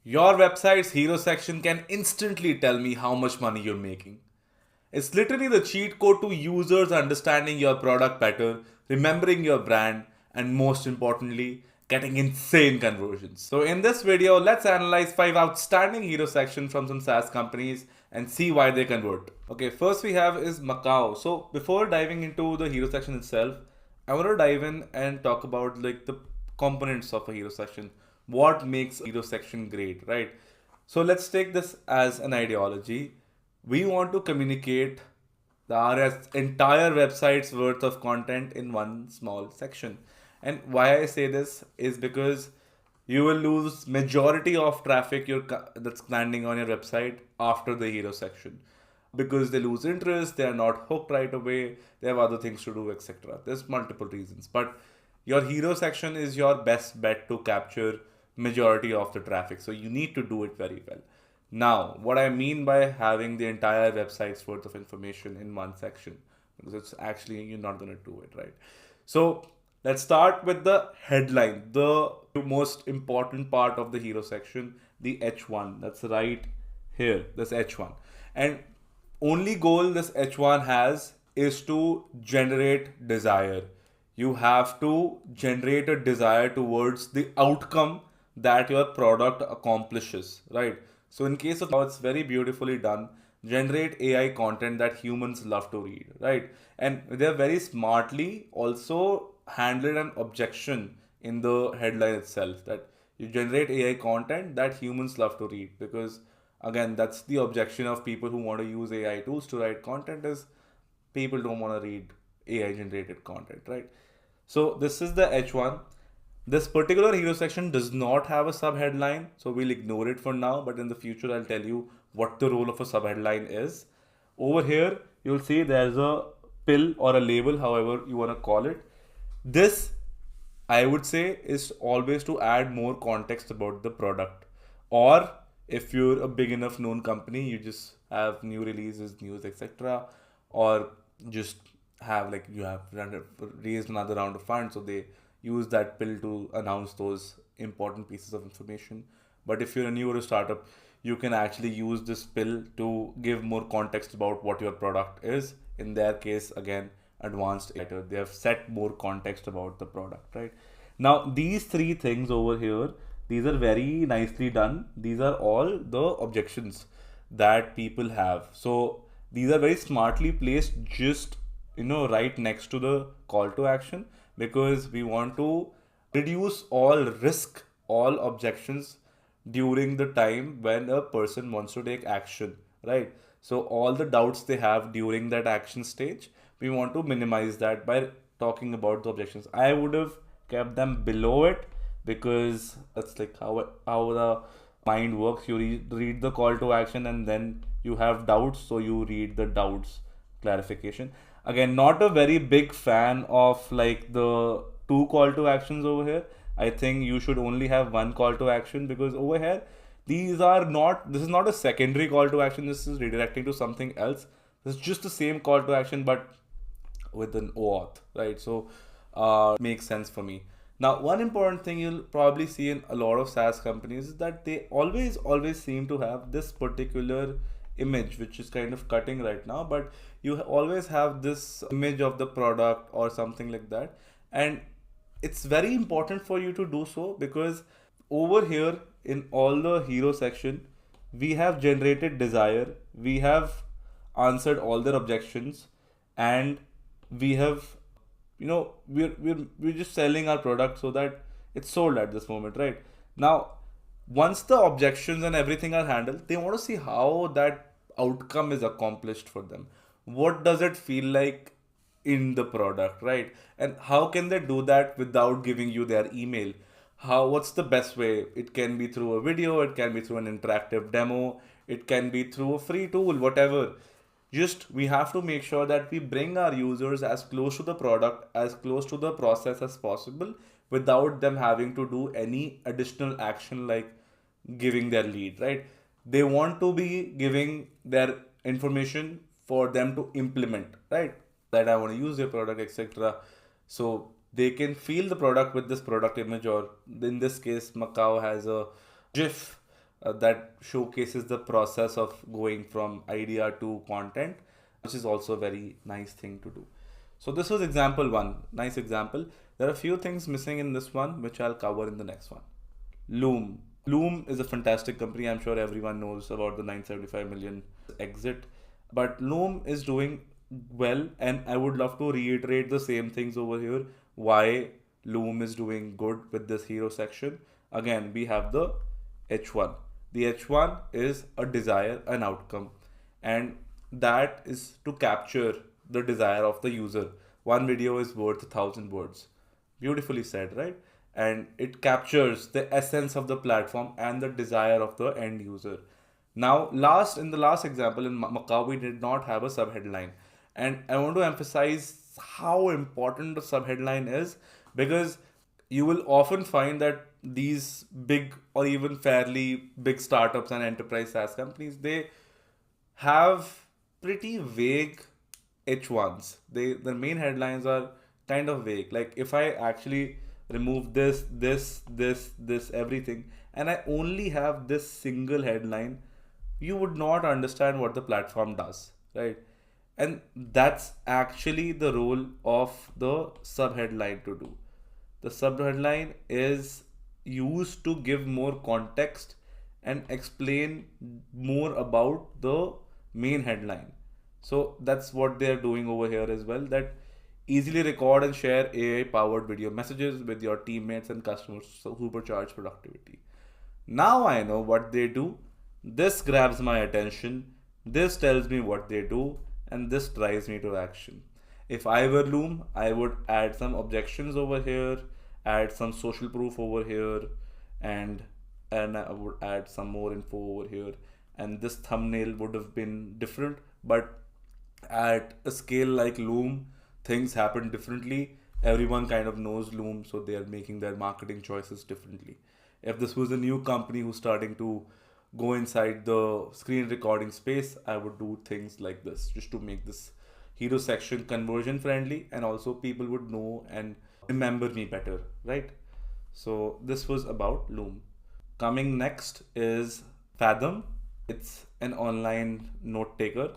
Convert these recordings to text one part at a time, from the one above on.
Your website's hero section can instantly tell me how much money you're making. It's literally the cheat code to users understanding your product better, remembering your brand, and most importantly, getting insane conversions. So in this video, let's analyze 5 outstanding hero sections from some SaaS companies and see why they convert. Okay, first we have is Macau. So before diving into the hero section itself, I want to dive in and talk about like the components of a hero section. What makes a hero section great, right? So let's take this as an ideology. We want to communicate our entire website's worth of content in one small section. And why I say this is because you will lose majority of traffic that's landing on your website after the hero section because they lose interest, they are not hooked right away, they have other things to do, etc. There's multiple reasons, but your hero section is your best bet to capture majority of the traffic, so you need to do it very well. Now, what I mean by having the entire website's worth of information in one section, because it's actually you're not going to do it right. So let's start with the headline, the most important part of the hero section, the H1. That's right here, this H1. And only goal this H1 has is to generate desire. You have to generate a desire towards the outcome that your product accomplishes, right? So in case of how it's very beautifully done, generate AI content that humans love to read, right? And they're very smartly also handled an objection in the headline itself that you generate AI content that humans love to read, because again, that's the objection of people who want to use AI tools to write content is people don't want to read AI generated content, right? So this is the H1. This particular hero section does not have a subheadline, so we'll ignore it for now, but in the future I'll tell you what the role of a subheadline is. Over here, you'll see there's a pill or a label, however you want to call it. This, I would say, is always to add more context about the product. Or if you're a big enough known company, you just have new releases, news, etc. Or just have like you have raised another round of funds, so they use that pill to announce those important pieces of information. But if you're a newer startup, you can actually use this pill to give more context about what your product is. In their case, again, advanced writer, they have set more context about the product, right? Now, these three things over here, these are very nicely done. These are all the objections that people have. So these are very smartly placed just right next to the call to action, because we want to reduce all risk, all objections during the time when a person wants to take action, right? So all the doubts they have during that action stage, we want to minimize that by talking about the objections. I would have kept them below it because that's like how the mind works. You read the call to action and then you have doubts, so you read the doubts clarification. Again, not a very big fan of like the two call to actions over here. I think you should only have one call to action, because over here this is not a secondary call to action. This is redirecting to something else. This is just the same call to action but with an OAuth, right? So makes sense for me. Now, one important thing you'll probably see in a lot of SaaS companies is that they always seem to have this particular image, which is kind of cutting right now, but you always have this image of the product or something like that. And it's very important for you to do so, because over here in all the hero section, we have generated desire, we have answered all their objections, and we have we're just selling our product so that it's sold at this moment, right? Now, once the objections and everything are handled, they want to see how that outcome is accomplished for them. What does it feel like in the product, right? And how can they do that without giving you their email? What's the best way? It can be through a video, it can be through an interactive demo, it can be through a free tool, whatever. Just we have to make sure that we bring our users as close to the product, as close to the process as possible, without them having to do any additional action like giving their lead, right? They want to be giving their information for them to implement, right? That I want to use your product, etc. So they can feel the product with this product image, or in this case, Macau has a GIF that showcases the process of going from idea to content, which is also a very nice thing to do. So this was example one, nice example. There are a few things missing in this one, which I'll cover in the next one. Loom. Loom is a fantastic company. I'm sure everyone knows about the 975 million exit, but Loom is doing well, and I would love to reiterate the same things over here. Why Loom is doing good with this hero section. Again, we have the H1. The H1 is a desire, an outcome, and that is to capture the desire of the user. One video is worth 1,000 words. Beautifully said, right? And it captures the essence of the platform and the desire of the end user. Now, in the last example in Macau, we did not have a subheadline, and I want to emphasize how important the subheadline is, because you will often find that these big or even fairly big startups and enterprise SaaS companies, they have pretty vague H1s. Their main headlines are kind of vague. Like if I actually remove this, everything, and I only have this single headline, you would not understand what the platform does, right? And that's actually the role of the subheadline to do. The subheadline is used to give more context and explain more about the main headline. So that's what they are doing over here as well. That easily record and share AI powered video messages with your teammates and customers, so supercharge productivity. Now I know what they do. This grabs my attention. This tells me what they do, and this drives me to action. If I were Loom, I would add some objections over here, add some social proof over here, and I would add some more info over here. And this thumbnail would have been different, but at a scale like Loom, things happen differently. Everyone kind of knows Loom, so they are making their marketing choices differently. If this was a new company who's starting to go inside the screen recording space, I would do things like this just to make this hero section conversion friendly, and also people would know and remember me better, right? So this was about Loom. Coming next is Fathom. It's an online note taker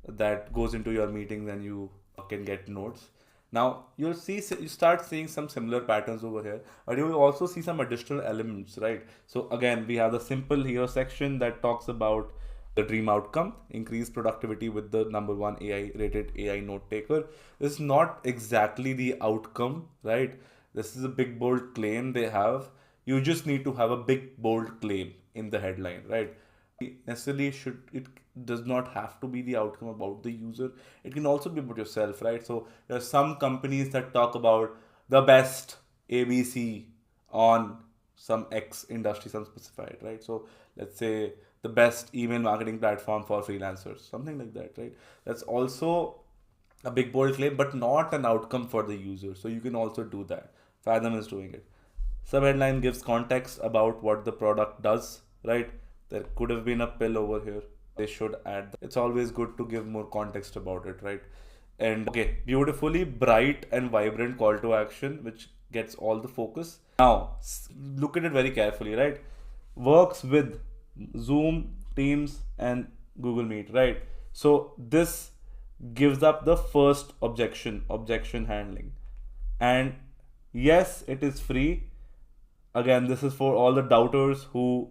that goes into your meetings and you can get notes. Now you start seeing some similar patterns over here, but you will also see some additional elements, right? So again, we have the simple hero section that talks about the dream outcome, increase productivity with the number one AI rated AI note taker. This is not exactly the outcome, right? This is a big bold claim they have. You just need to have a big bold claim in the headline, right? Necessarily it does not have to be the outcome about the user. It can also be about yourself, right? So there are some companies that talk about the best ABC on some X industry, some specified, right? So let's say the best email marketing platform for freelancers, something like that, right? That's also a big bold claim, but not an outcome for the user. So you can also do that. Fathom is doing it. Subheadline gives context about what the product does, right? There could have been a pill over here. They should add that. It's always good to give more context about it, right? And okay, beautifully bright and vibrant call to action, which gets all the focus. Now, look at it very carefully, right? Works with Zoom, Teams, and Google Meet, right? So this gives up the first objection handling. And yes, it is free. Again, this is for all the doubters who,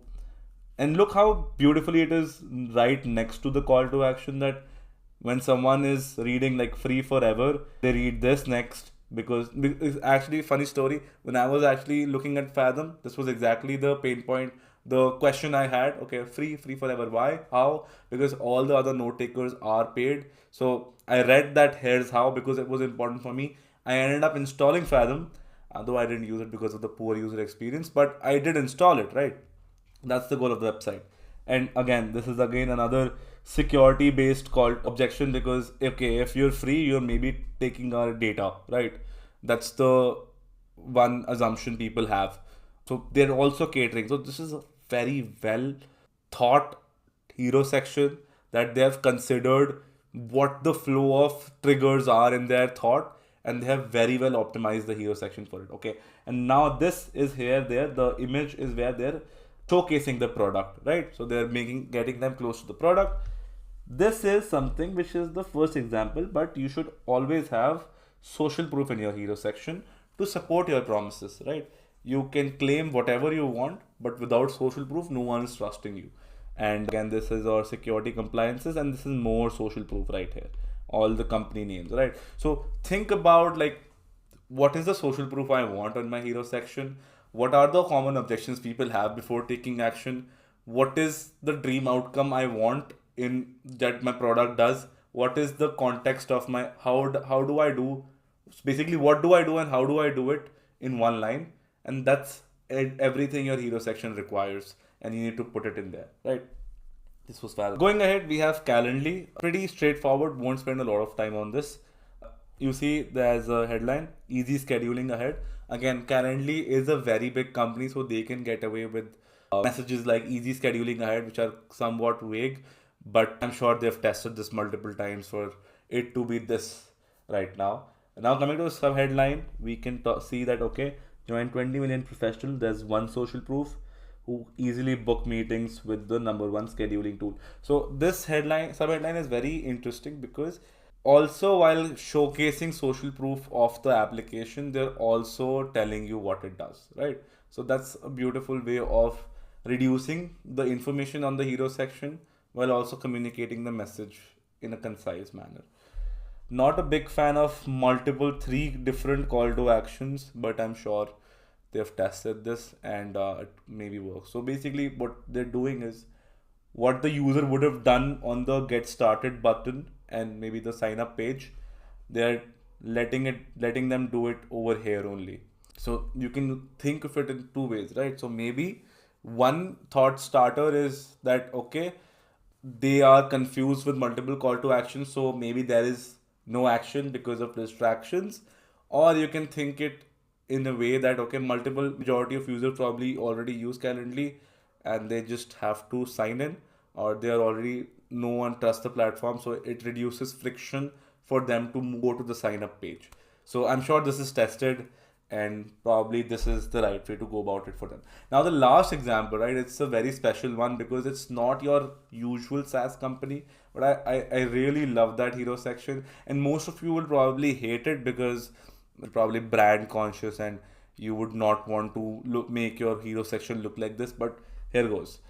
and look how beautifully it is right next to the call to action, that when someone is reading like free forever, they read this next, because it's actually a funny story. When I was actually looking at Fathom, this was exactly the pain point, the question I had. Okay, free forever. Why? How? Because all the other note takers are paid. So I read that here's how, because it was important for me. I ended up installing Fathom, though I didn't use it because of the poor user experience, but I did install it, right? That's the goal of the website. And again, this is again another security based called objection, because okay, if you're free, you're maybe taking our data, right? That's the one assumption people have. So they're also catering. So this is a very well thought hero section, that they have considered what the flow of triggers are in their thought, and they have very well optimized the hero section for it. Okay, and now this is here there, the image is where there, showcasing the product, right? So they're getting them close to the product. This is something which is the first example, but you should always have social proof in your hero section to support your promises, right? You can claim whatever you want, but without social proof, no one is trusting you. And again, this is our security compliances, and this is more social proof right here. All the company names, right? So think about like, what is the social proof I want on my hero section? What are the common objections people have before taking action? What is the dream outcome I want in that my product does? What is the context of my how do I do, basically what do I do and how do I do it in one line? And that's everything your hero section requires, and you need to put it in there, right? This was valid. Going ahead, we have Calendly. Pretty straightforward, won't spend a lot of time on this. You see there's a headline, easy scheduling ahead. Again, Calendly is a very big company, so they can get away with messages like easy scheduling ahead, which are somewhat vague, but I'm sure they've tested this multiple times for it to be this right now. Now coming to the sub headline, we can see that, okay, join 20 million professionals. There's one social proof who easily book meetings with the #1 scheduling tool. So this headline, sub headline is very interesting because also while showcasing social proof of the application, they're also telling you what it does, right? So that's a beautiful way of reducing the information on the hero section while also communicating the message in a concise manner. Not a big fan of multiple 3 different call to actions, but I'm sure they've tested this and it maybe works. So basically what they're doing is what the user would have done on the get started button and maybe the sign up page, they're letting them do it over here only. So you can think of it in 2 ways, right? So maybe one thought starter is that, okay, they are confused with multiple call to actions, so maybe there is no action because of distractions. Or you can think it in a way that, okay, majority of users probably already use Calendly and they just have to sign in, or they are already, no one trusts the platform, so it reduces friction for them to go to the sign up page. So I'm sure this is tested and probably this is the right way to go about it for them. Now the last example, right, it's a very special one because it's not your usual SaaS company, but I really love that hero section, and most of you will probably hate it because it's probably brand conscious and you would not want to make your hero section look like this, but here goes.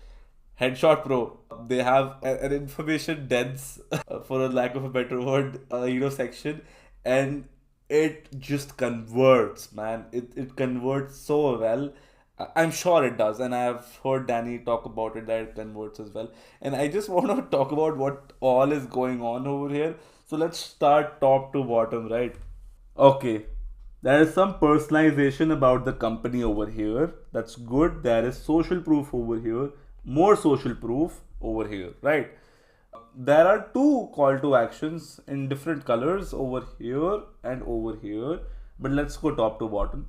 Headshot Pro, they have an information dense, for a lack of a better word, hero section, and it just converts, man. It converts so well. I'm sure it does, and I've heard Danny talk about it that it converts as well. And I just want to talk about what all is going on over here. So let's start top to bottom, right? Okay, there is some personalization about the company over here. That's good. There is social proof over here, more social proof over here, right? There are 2 call to actions in different colors over here and over here, but let's go top to bottom.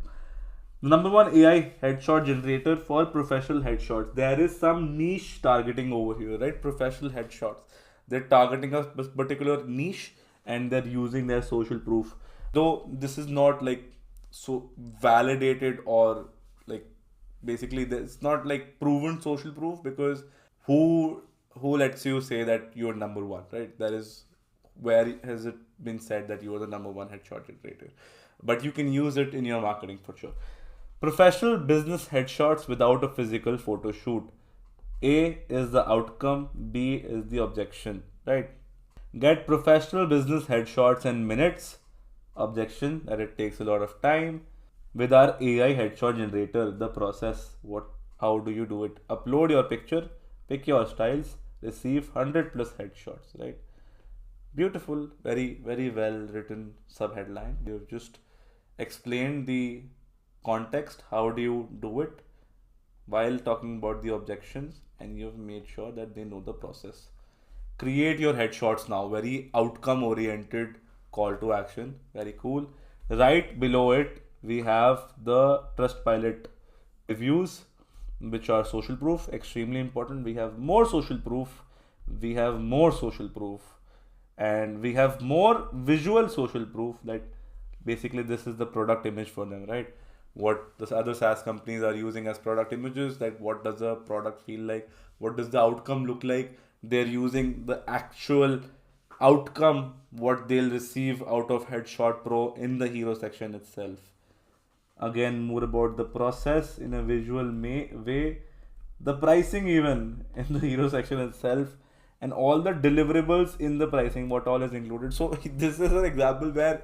#1 AI headshot generator for professional headshots. There is some niche targeting over here, right? Professional headshots. They're targeting a particular niche and they're using their social proof. Though this is not like so validated, or like basically it's not like proven social proof, because who lets you say that you're #1, right? That is, where has it been said that you are the #1 headshot generator? But you can use it in your marketing for sure. Professional business headshots without a physical photo shoot. A is the outcome, B is the objection, right? Get professional business headshots in minutes. Objection, that it takes a lot of time. With our AI headshot generator, the process, how do you do it? Upload your picture, pick your styles, receive 100 plus headshots, right? Beautiful, very, very well written sub headline. You've just explained the context, how do you do it, while talking about the objections, and you've made sure that they know the process. Create your headshots now, very outcome oriented call to action, very cool. Right below it, we have the Trustpilot reviews, which are social proof, extremely important. We have more social proof, we have more social proof, and we have more visual social proof, that basically this is the product image for them, right? what the other SaaS companies are using as product images, that what does the product feel like, what does the outcome look like. They're using the actual outcome, what they'll receive out of Headshot Pro in the hero section itself. Again, more about the process in a visual way, the pricing even in the hero section itself, and all the deliverables in the pricing, what all is included. So this is an example where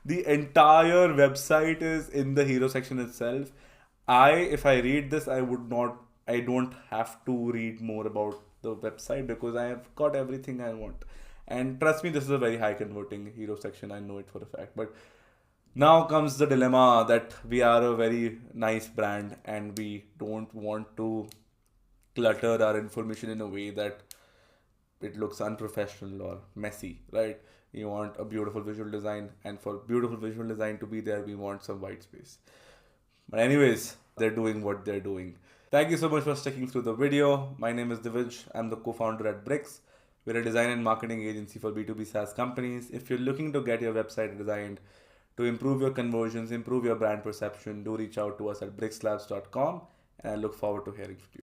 the entire website is in the hero section itself. If I read this, I don't have to read more about the website because I have got everything I want. And trust me, this is a very high converting hero section. I know it for a fact. But now comes the dilemma that we are a very nice brand and we don't want to clutter our information in a way that it looks unprofessional or messy, right? You want a beautiful visual design, and for beautiful visual design to be there, we want some white space. But anyways, they're doing what they're doing. Thank you so much for sticking through the video. My name is Divij. I'm the co-founder at Bricks. We're a design and marketing agency for B2B SaaS companies. If you're looking to get your website designed to improve your conversions, improve your brand perception, do reach out to us at brickslabs.com, and I look forward to hearing from you.